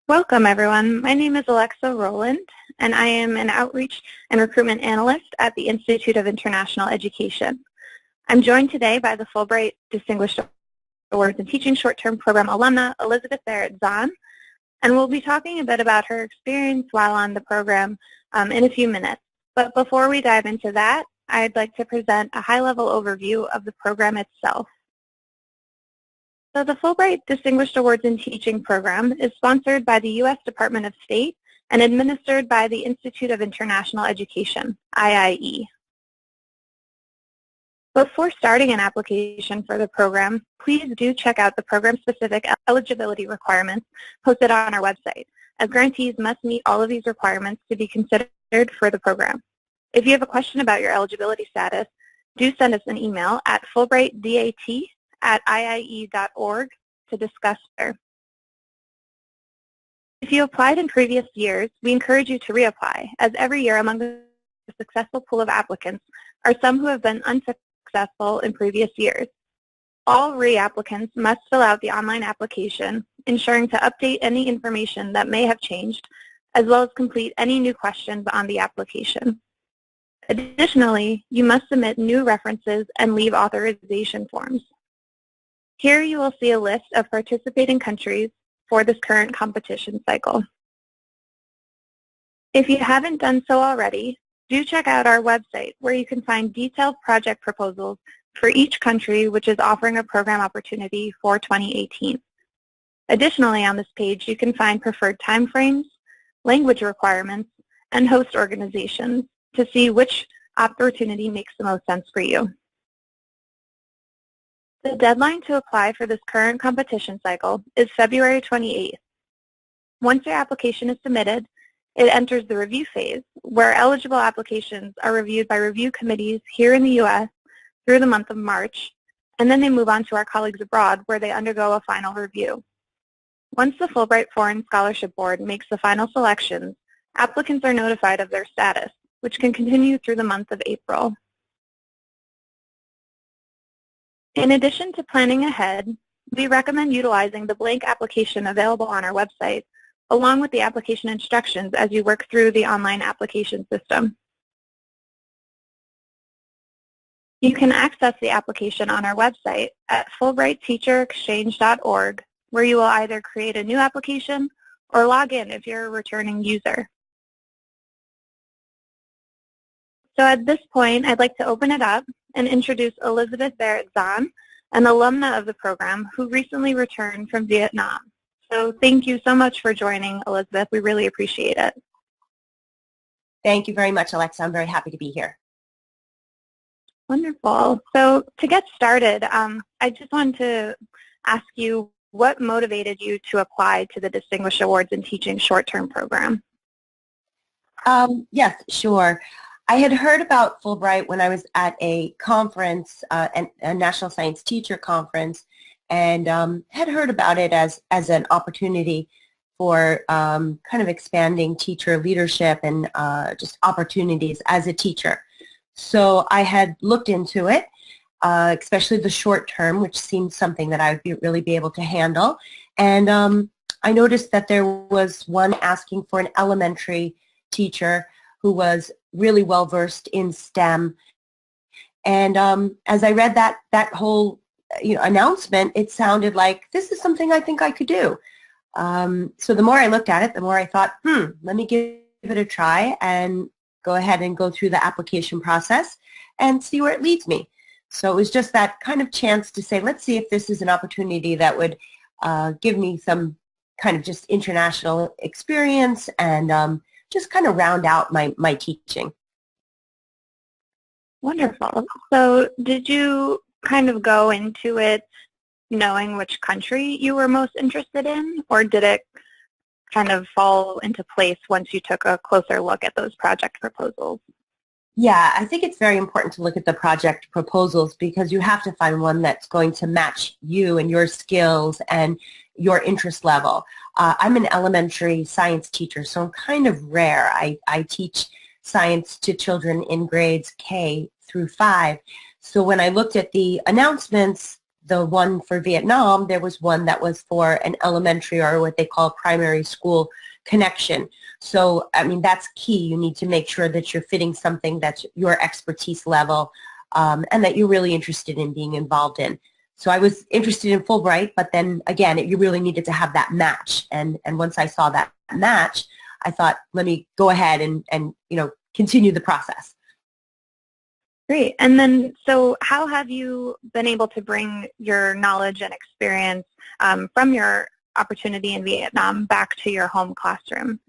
Welcome, everyone. My name is Alexa Rowland, and I am an Outreach and Recruitment Analyst at the Institute of International Education. I'm joined today by the Fulbright Distinguished Awards in Teaching Short-Term Program alumna, Elizabeth Barrett-Zahn, and we'll be talking a bit about her experience while on the program in a few minutes. But before we dive into that, I'd like to present a high-level overview of the program itself. So the Fulbright Distinguished Awards in Teaching program is sponsored by the U.S. Department of State and administered by the Institute of International Education, IIE. Before starting an application for the program, please do check out the program-specific eligibility requirements posted on our website, as grantees must meet all of these requirements to be considered for the program. If you have a question about your eligibility status, do send us an email at fulbrightdat@iie.org to discuss further. If you applied in previous years, we encourage you to reapply, as every year among the successful pool of applicants are some who have been unsuccessful in previous years. All reapplicants must fill out the online application, ensuring to update any information that may have changed, as well as complete any new questions on the application. Additionally, you must submit new references and leave authorization forms. Here you will see a list of participating countries for this current competition cycle. If you haven't done so already, do check out our website where you can find detailed project proposals for each country which is offering a program opportunity for 2018. Additionally, on this page you can find preferred timeframes, language requirements, and host organizations to see which opportunity makes the most sense for you. The deadline to apply for this current competition cycle is February 28th. Once your application is submitted, it enters the review phase, where eligible applications are reviewed by review committees here in the U.S. through the month of March, and then they move on to our colleagues abroad, where they undergo a final review. Once the Fulbright Foreign Scholarship Board makes the final selections, applicants are notified of their status, which can continue through the month of April. In addition to planning ahead, we recommend utilizing the blank application available on our website, along with the application instructions as you work through the online application system. You can access the application on our website at fulbrightteacherexchange.org, where you will either create a new application or log in if you're a returning user. So at this point, I'd like to open it up and introduce Elizabeth Barrett-Zahn, an alumna of the program who recently returned from Vietnam. So thank you so much for joining, Elizabeth. We really appreciate it. Thank you very much, Alexa. I'm very happy to be here. Wonderful. So to get started, I just wanted to ask you what motivated you to apply to the Distinguished Awards in Teaching short-term program? Yes, sure. I had heard about Fulbright when I was at a conference, a National Science Teacher Conference, and had heard about it as an opportunity for kind of expanding teacher leadership and just opportunities as a teacher. So I had looked into it, especially the short term, which seemed something that I would really be able to handle. And I noticed that there was one asking for an elementary teacher who was really well versed in STEM. And as I read that whole announcement, it sounded like this is something I think I could do. So the more I looked at it, the more I thought, let me give it a try and go ahead and go through the application process and see where it leads me. So it was just that kind of chance to say, let's see if this is an opportunity that would give me some kind of just international experience and just kind of round out my teaching. Wonderful. So did you kind of go into it knowing which country you were most interested in, or did it kind of fall into place once you took a closer look at those project proposals? Yeah, I think it's very important to look at the project proposals because you have to find one that's going to match you and your skills and your interest level. I'm an elementary science teacher, so I'm kind of rare. I teach science to children in grades K through 5. So when I looked at the announcements, the one for Vietnam, there was one that was for an elementary or what they call primary school connection. So, I mean, that's key. You need to make sure that you're fitting something that's your expertise level and that you're really interested in being involved in. So I was interested in Fulbright, but then again, you really needed to have that match. And once I saw that match, I thought, let me go ahead and continue the process. Great. And then, so how have you been able to bring your knowledge and experience from your opportunity in Vietnam back to your home classroom?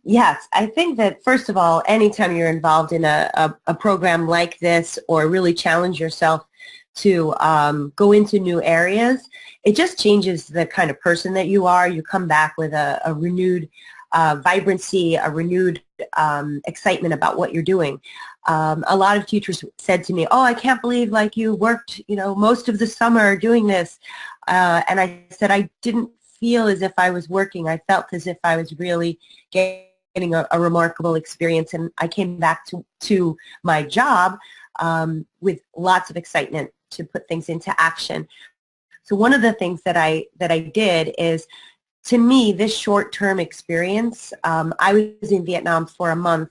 Yes, I think that first of all, anytime you're involved in a program like this or really challenge yourself to go into new areas, it just changes the kind of person that you are. You come back with a renewed vibrancy, a renewed excitement about what you're doing. A lot of teachers said to me, "Oh, I can't believe like you worked, most of the summer doing this." And I said, I didn't feel as if I was working. I felt as if I was really getting a remarkable experience, and I came back to my job with lots of excitement to put things into action. So one of the things that I did is, to me, this short-term experience, I was in Vietnam for a month,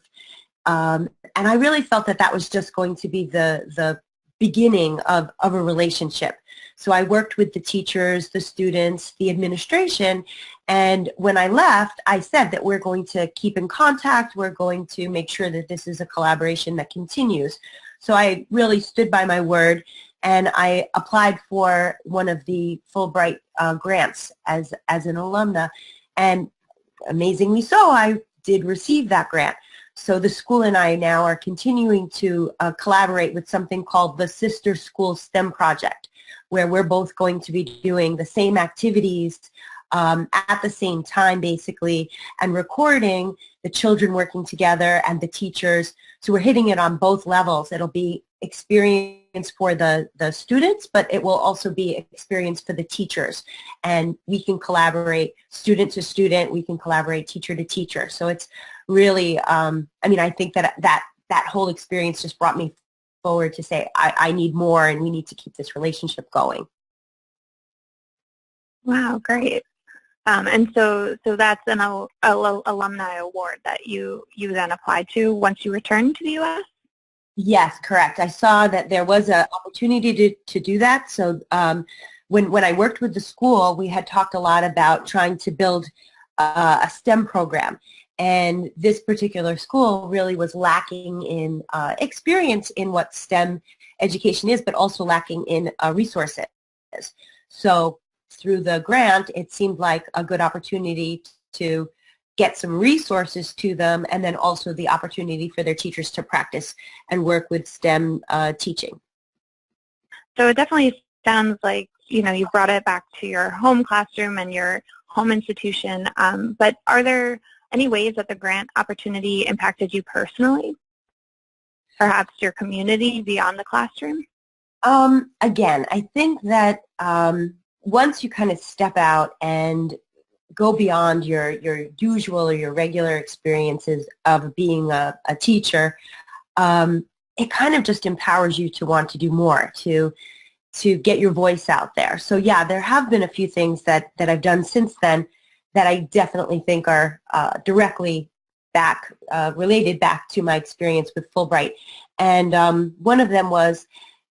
and I really felt that that was just going to be the beginning of a relationship. So I worked with the teachers, the students, the administration, and when I left, I said that we're going to keep in contact. We're going to make sure that this is a collaboration that continues. So I really stood by my word, and I applied for one of the Fulbright grants as an alumna, and amazingly so, I did receive that grant. So the school and I now are continuing to collaborate with something called the Sister School STEM Project, where we're both going to be doing the same activities at the same time, basically, and recording the children working together and the teachers. So we're hitting it on both levels. It'll be experience for the students, but it will also be experience for the teachers. And we can collaborate student to student. We can collaborate teacher to teacher. So it's really, I think that whole experience just brought me forward to say, I need more, and we need to keep this relationship going. Wow, great. And so that's an alumni award that you then applied to once you returned to the U.S.? Yes, correct. I saw that there was an opportunity to do that. So when I worked with the school, we had talked a lot about trying to build a STEM program. And this particular school really was lacking in experience in what STEM education is, but also lacking in resources. So through the grant, it seemed like a good opportunity to get some resources to them, and then also the opportunity for their teachers to practice and work with STEM teaching. So it definitely sounds like, you brought it back to your home classroom and your home institution, but are there any ways that the grant opportunity impacted you personally? Perhaps your community beyond the classroom? Again, I think that once you kind of step out and go beyond your usual or your regular experiences of being a teacher, it kind of just empowers you to want to do more, to get your voice out there. So yeah, there have been a few things that I've done since then that I definitely think are directly related back to my experience with Fulbright. And one of them was,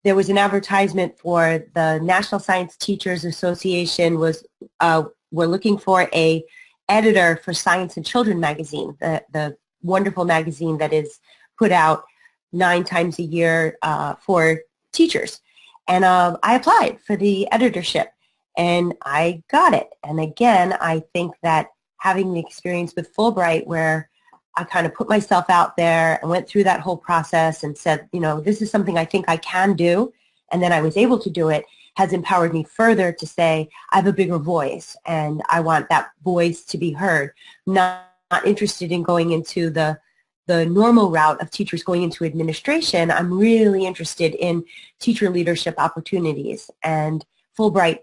there was an advertisement for the National Science Teachers Association we're looking for a editor for Science and Children magazine, the wonderful magazine that is put out 9 times a year for teachers. And I applied for the editorship, and I got it. And again, I think that having the experience with Fulbright, where I kind of put myself out there and went through that whole process and said, this is something I think I can do, and then I was able to do it, has empowered me further to say, I have a bigger voice, and I want that voice to be heard. Not interested in going into the normal route of teachers going into administration. I'm really interested in teacher leadership opportunities, and Fulbright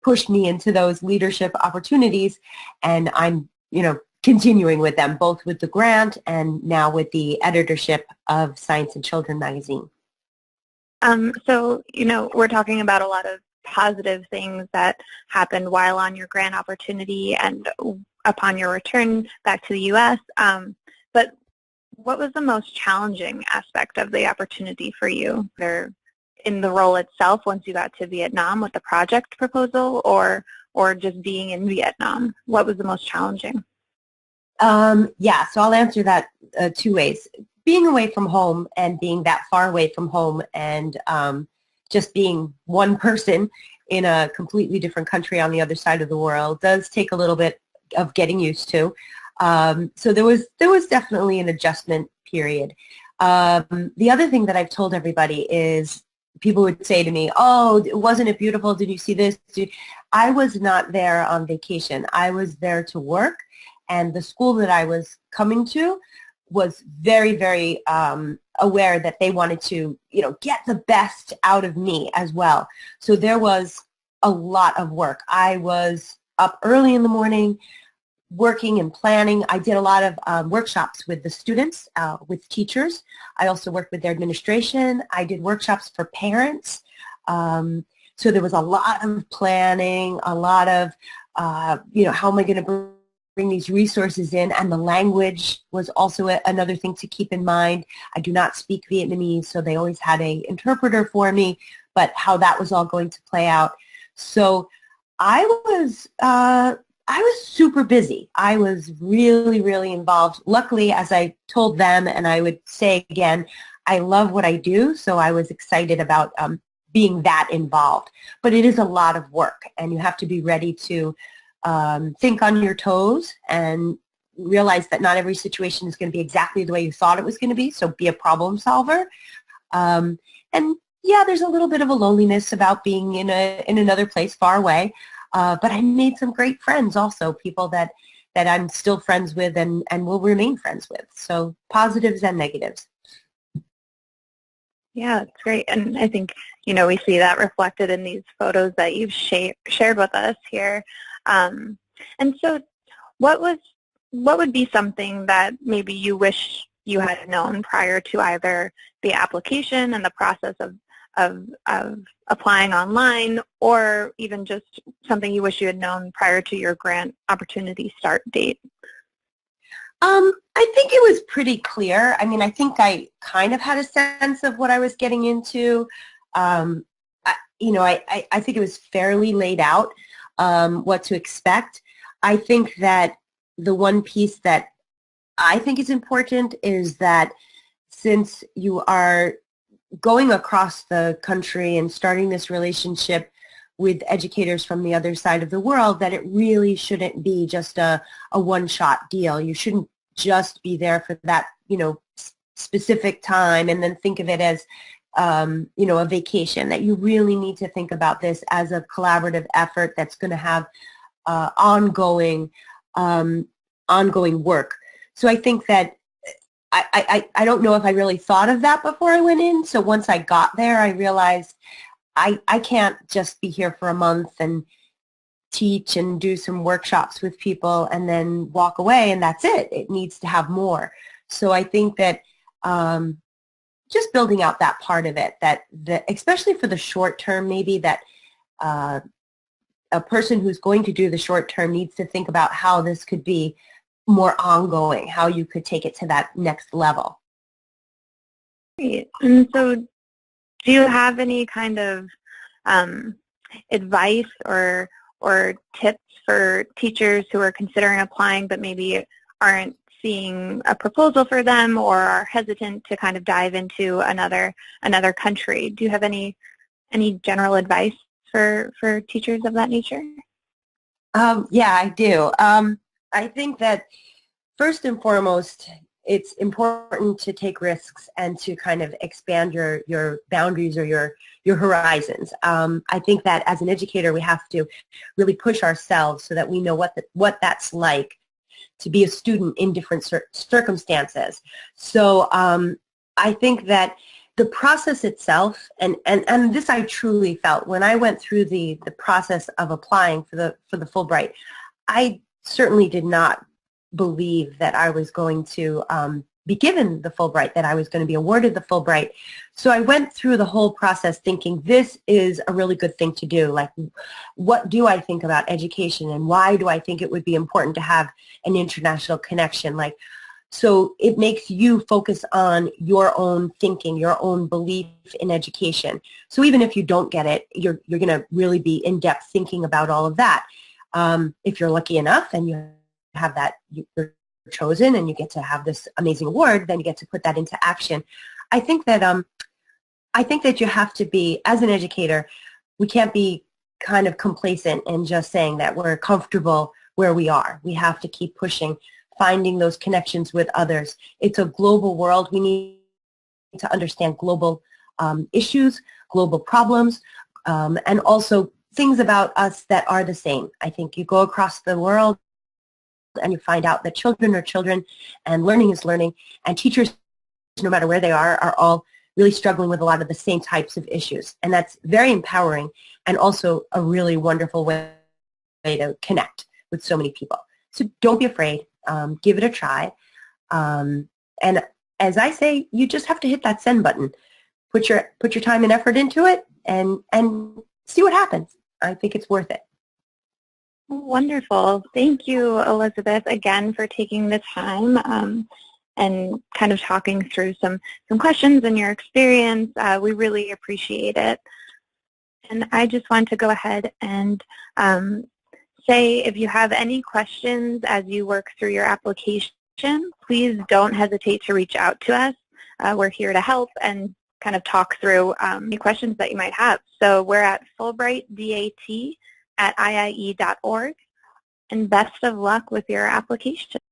pushed me into those leadership opportunities, and I'm, continuing with them, both with the grant and now with the editorship of Science and Children magazine. So, we're talking about a lot of positive things that happened while on your grant opportunity and upon your return back to the U.S. But what was the most challenging aspect of the opportunity for you, either in the role itself once you got to Vietnam with the project proposal, or just being in Vietnam? What was the most challenging? Yeah, so I'll answer that two ways. Being away from home and being that far away from home and just being one person in a completely different country on the other side of the world does take a little bit of getting used to. So there was definitely an adjustment period. The other thing that I've told everybody is people would say to me, "Oh, wasn't it beautiful? Did you see this?" I was not there on vacation. I was there to work, and the school that I was coming to was very, very aware that they wanted to, get the best out of me as well. So there was a lot of work. I was up early in the morning, working and planning. I did a lot of workshops with the students, with teachers. I also worked with their administration. I did workshops for parents. So there was a lot of planning, a lot of, how am I going to bring these resources in? And the language was also another thing to keep in mind. I do not speak Vietnamese, so they always had an interpreter for me, but how that was all going to play out. So I was super busy. I was really, really involved. Luckily, as I told them, and I would say again, I love what I do, so I was excited about being that involved. But it is a lot of work, and you have to be ready to think on your toes and realize that not every situation is going to be exactly the way you thought it was going to be, so be a problem solver. And yeah, there's a little bit of a loneliness about being in another place far away. But I made some great friends also, people that I'm still friends with and will remain friends with. So positives and negatives. Yeah, that's great. And I think, we see that reflected in these photos that you've shared with us here. And so what would be something that maybe you wish you had known prior to either the application and the process of applying online, or even just something you wish you had known prior to your grant opportunity start date? I think it was pretty clear. I mean, I think I kind of had a sense of what I was getting into. I think it was fairly laid out what to expect. I think that the one piece that I think is important is that since you are going across the country and starting this relationship with educators from the other side of the world, that it really shouldn't be just a one-shot deal. You shouldn't just be there for that, specific time and then think of it as, a vacation, that you really need to think about this as a collaborative effort that's going to have ongoing work. So I think that I don't know if I really thought of that before I went in. So once I got there, I realized I can't just be here for a month and teach and do some workshops with people and then walk away and that's it. It needs to have more. So I think that just building out that part of it, that especially for the short term, maybe that a person who's going to do the short term needs to think about how this could be more ongoing, how you could take it to that next level. Great. And so do you have any kind of advice or tips for teachers who are considering applying but maybe aren't seeing a proposal for them or are hesitant to kind of dive into another country? Do you have any general advice for teachers of that nature? Yeah, I do. I think that first and foremost, it's important to take risks and to kind of expand your boundaries or your horizons. I think that as an educator, we have to really push ourselves so that we know what that's like to be a student in different circumstances. So I think that the process itself, and this I truly felt when I went through the process of applying for the Fulbright, I certainly did not believe that I was going to be given the Fulbright, that I was going to be awarded the Fulbright. So I went through the whole process thinking this is a really good thing to do. Like, what do I think about education, and why do I think it would be important to have an international connection? Like, so it makes you focus on your own thinking, your own belief in education. So even if you don't get it, you're going to really be in-depth thinking about all of that. If you're lucky enough and you have that, you're chosen and you get to have this amazing award, then you get to put that into action. I think that you have to be, as an educator, we can't be kind of complacent in just saying that we're comfortable where we are. We have to keep pushing, finding those connections with others. It's a global world. We need to understand global issues, global problems, and also things about us that are the same. I think you go across the world and you find out that children are children and learning is learning, and teachers, no matter where they are all really struggling with a lot of the same types of issues. And that's very empowering and also a really wonderful way to connect with so many people. So don't be afraid. Give it a try. And as I say, you just have to hit that send button. Put your time and effort into it and see what happens. I think it's worth it. Wonderful. Thank you, Elizabeth, again for taking the time and kind of talking through some questions and your experience. We really appreciate it. And I just want to go ahead and say, if you have any questions as you work through your application, please don't hesitate to reach out to us. We're here to help and kind of talk through any questions that you might have. So we're at fulbrightdat@iie.org, and best of luck with your application.